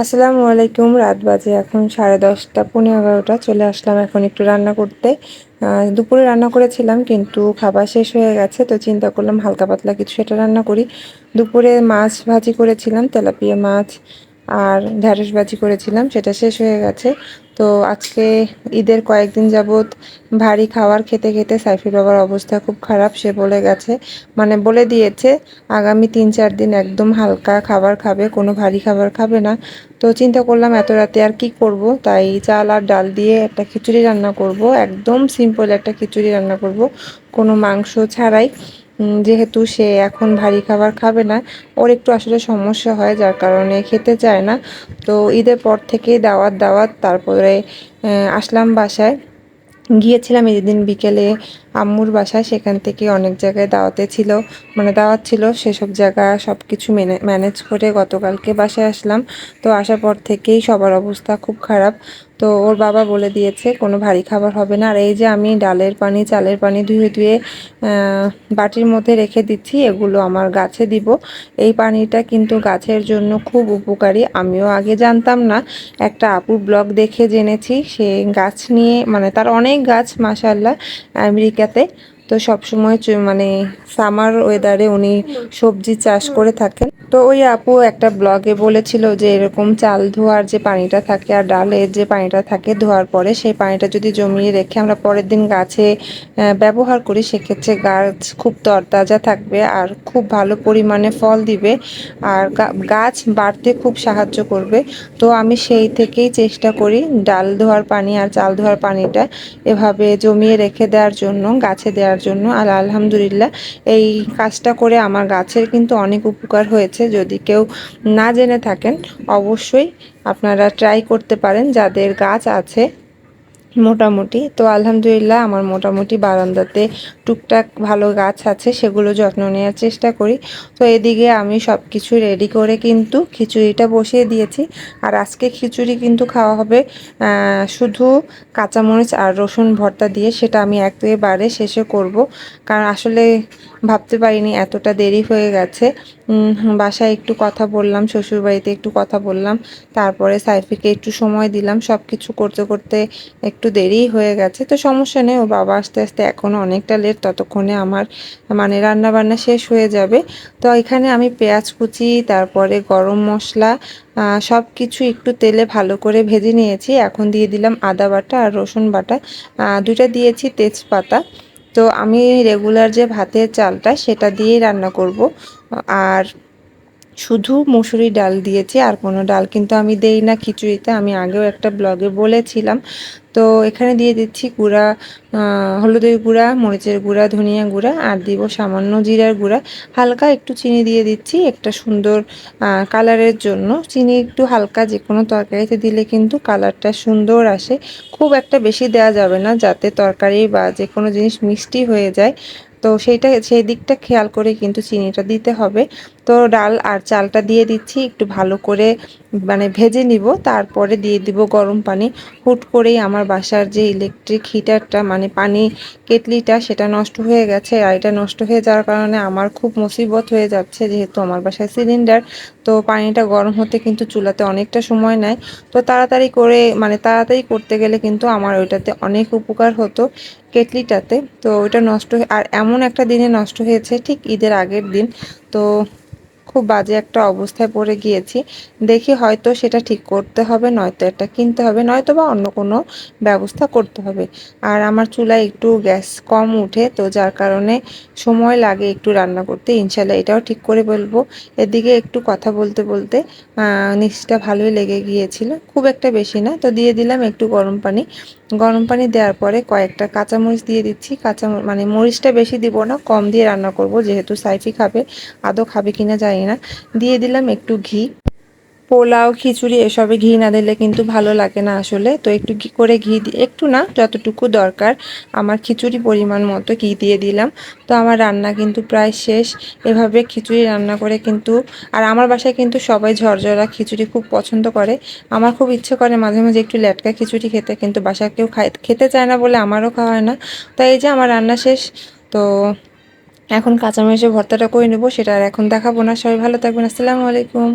আসসালামু আলাইকুম। রাত বাজে এখন 10:30, পৌনে 11টা। চলে আসলাম এখন একটু রান্না করতে। দুপুরে রান্না করেছিলাম কিন্তু খাবার শেষ হয়ে গেছে, তো চিন্তা করলাম হালকা পাতলা কিছু এটা রান্না করি। দুপুরে মাছ ভাজি করেছিলাম, তেলাপিয়া মাছ, আর ঢেঁড়স ভাজি করেছিলাম, সেটা শেষ হয়ে গেছে। তো আজকে ঈদের কয়েকদিন যাবৎ ভারী খাবার খেতে খেতে সাইফির বাবার অবস্থা খুব খারাপ। সে বলে গেছে, মানে বলে দিয়েছে আগামী 3-4 দিন একদম হালকা খাবার খাবে, কোনো ভারী খাবার খাবে না। তো চিন্তা করলাম এত রাতে আর কি করব, তাই চাল আর ডাল দিয়ে একটা খিচুড়ি রান্না করব। একদম সিম্পল একটা খিচুড়ি রান্না করব, কোনো মাংস ছাড়াই। যেহেতু সে এখন ভারী খাবার খাবে না, ওর একটু আসলে সমস্যা হয়, যার কারণে খেতে চায় না। তো ঈদের পর থেকেই দাওয়াত দাওয়াত, তারপরে আসলাম বাসায়। গিয়েছিলাম এই দিন বিকেলে আম্মুর বাসায়, সেখান থেকে অনেক জায়গায় দাওয়াতে ছিল, মানে দাওয়াত ছিল, সেসব জায়গা সব কিছু ম্যানেজ করে গতকালকে বাসায় আসলাম। তো আসার পর থেকেই সবার অবস্থা খুব খারাপ। তো ওর বাবা বলে দিয়েছে কোনো ভারী খাবার হবে না। আর এই যে আমি ডালের পানি চালের পানি ধুয়ে ধুয়ে বাটির মধ্যে রেখে দিচ্ছি, এগুলো আমার গাছে দিব। এই পানিটা কিন্তু গাছের জন্য খুব উপকারী। আমিও আগে জানতাম না, একটা আপুর ব্লগ দেখে জেনেছি। সে গাছ নিয়ে, মানে তার অনেক গাছ মাশাআল্লাহ আমেরিকাতে। তো সবসময় মানে সামার ওয়েদারে উনি সবজি চাষ করে থাকেন। তো ওই আপু একটা ব্লগে বলেছিল যে এরকম চাল ধোয়ার যে পানিটা থাকে আর ডালের যে পানিটা থাকে ধোয়ার পরে, সেই পানিটা যদি জমিয়ে রেখে আমরা পরের দিন গাছে ব্যবহার করি, সেক্ষেত্রে গাছ খুব তরতাজা থাকবে আর খুব ভালো পরিমাণে ফল দিবে, আর গাছ বাড়তে খুব সাহায্য করবে। তো আমি সেই থেকেই চেষ্টা করি ডাল ধোয়ার পানি আর চাল ধোয়ার পানিটা এভাবে জমিয়ে রেখে দেওয়ার জন্য, গাছে দেওয়ার জন্য। আর আলহামদুলিল্লাহ এই কাজটা করে আমার গাছের কিন্তু অনেক উপকার হয়েছে। যদি কেউ না জেনে থাকেন, অবশ্যই আপনারা ট্রাই করতে পারেন যাদের গাছ আছে মোটামুটি। তো আলহামদুলিল্লাহ আমার মোটামুটি বারান্দাতে টুকটাক ভালো গাছ আছে, সেগুলো যত্ন নেওয়ার চেষ্টা করি। তো এদিকে আমি সব কিছু রেডি করে কিন্তু খিচুড়িটা বসিয়ে দিয়েছি। আর আজকে খিচুড়ি কিন্তু খাওয়া হবে শুধু কাঁচামরিচ আর রসুন ভর্তা দিয়ে। সেটা আমি একেবারে শেষে করব, কারণ আসলে ভাবতে পারিনি এতটা দেরি হয়ে গেছে। বাসায় একটু কথা বললাম, শ্বশুরবাড়িতে একটু কথা বললাম, তারপরে সাইফিকে একটু সময় দিলাম। সব কিছু করতে করতে একটু দেরি হয়ে গেছে। তো সমস্যা নেই, ও বাবা আস্তে আস্তে এখনও অনেকটা লেট, ততক্ষণে আমার মানে রান্না বান্না শেষ হয়ে যাবে। তো এখানে আমি পেঁয়াজ কুচি, তারপরে গরম মশলা, সব কিছু একটু তেলে ভালো করে ভেজে নিয়েছি। এখন দিয়ে দিলাম আদা বাটা আর রসুন বাটা, দুইটা দিয়েছি তেজপাতা। তো আমি রেগুলার যে ভাতের চালটা সেটা দিয়েই রান্না করব। আর শুধু মুসুরি ডাল দিয়েছি, আর কোনো ডাল কিন্তু আমি দেই না খিচুড়িতে, আমি আগেও একটা ব্লগে বলেছিলাম। তো এখানে দিয়ে দিচ্ছি গুঁড়া হলুদের গুঁড়া, মরিচের গুঁড়া, ধনিয়া গুঁড়া, আর দিব সামান্য জিরার গুঁড়া। হালকা একটু চিনি দিয়ে দিচ্ছি একটা সুন্দর কালারের জন্য। চিনি একটু হালকা যে কোনো তরকারিতে দিলে কিন্তু কালারটা সুন্দর আসে। খুব একটা বেশি দেওয়া যাবে না, যাতে তরকারি বা যে কোনো জিনিস মিষ্টি হয়ে যায়। তো সেই দিকটা খেয়াল করে কিন্তু চিনিটা দিতে হবে। তো ডাল আর চালটা দিয়ে দিচ্ছি, একটু ভালো করে মানে ভেজে নিব, তারপরে দিয়ে দিব গরম পানি। হুট করেই আমার বাসার যে ইলেকট্রিক হিটারটা, মানে পানি কেটলিটা, সেটা নষ্ট হয়ে গেছে। আর এটা নষ্ট হয়ে যাওয়ার কারণে আমার খুব মুসিবত হয়ে যাচ্ছে, যেহেতু আমার বাসায় সিলিন্ডার। তো পানিটা গরম হতে কিন্তু চুলাতে অনেকটা সময় নেয়। তো তাড়াতাড়ি করে, মানে তাড়াতাড়ি করতে গেলে কিন্তু আমার ওইটাতে অনেক উপকার হতো, কেটলিটাতে। তো ওইটা নষ্ট আর এমন একটা দিনে নষ্ট হয়েছে, ঠিক ঈদের আগের দিন। তো খুব বাজে একটা অবস্থায় পড়ে গিয়েছি। দেখি হয়তো সেটা ঠিক করতে হবে, নয়তো এটা কিনতে হবে, নয়তো বা অন্য কোনো ব্যবস্থা করতে হবে। আর আমার চুলায় একটু গ্যাস কম উঠে, তো যার কারণে সময় লাগে একটু রান্না করতে। ইনশাল্লাহ এটাও ঠিক করে বলবো। এদিকে একটু কথা বলতে বলতে নিচটা ভালোই লেগে গিয়েছিল, খুব একটা বেশি না। তো দিয়ে দিলাম একটু গরম পানি। গরম পানি দেওয়ার পরে কয়েকটা কাঁচামরিচ দিয়ে দিচ্ছি। মানে মরিচটা বেশি দিব না, কম দিয়ে রান্না করব, যেহেতু সাইফি খাবে। আদৌ খাবে কিনা জানি না। দিয়ে দিলাম একটু ঘি। পোলাও খিচুড়ি এসবে ঘি না দিলে কিন্তু ভালো লাগে না আসলে। তো একটু ঘি করে ঘি দিয়ে, একটু না যতটুকু দরকার আমার খিচুড়ি পরিমাণ মতো ঘি দিয়ে দিলাম। তো আমার রান্না কিন্তু প্রায় শেষ। এভাবে খিচুড়ি রান্না করে কিন্তু, আর আমার বাসায় কিন্তু সবাই ঝরঝরা খিচুড়ি খুব পছন্দ করে। আমার খুব ইচ্ছে করে মাঝে মাঝে একটু লেটকা খিচুড়ি খেতে, কিন্তু বাসায় কেউ খেতে চায় না বলে আমারও খাওয়া হয় না। তো এই যে আমার রান্না শেষ। তো এখন কাঁচামরিচের ভর্তাটা করে নেবো, সেটা আর এখন দেখাবো না। সবাই ভালো থাকবেন। আসসালামু আলাইকুম।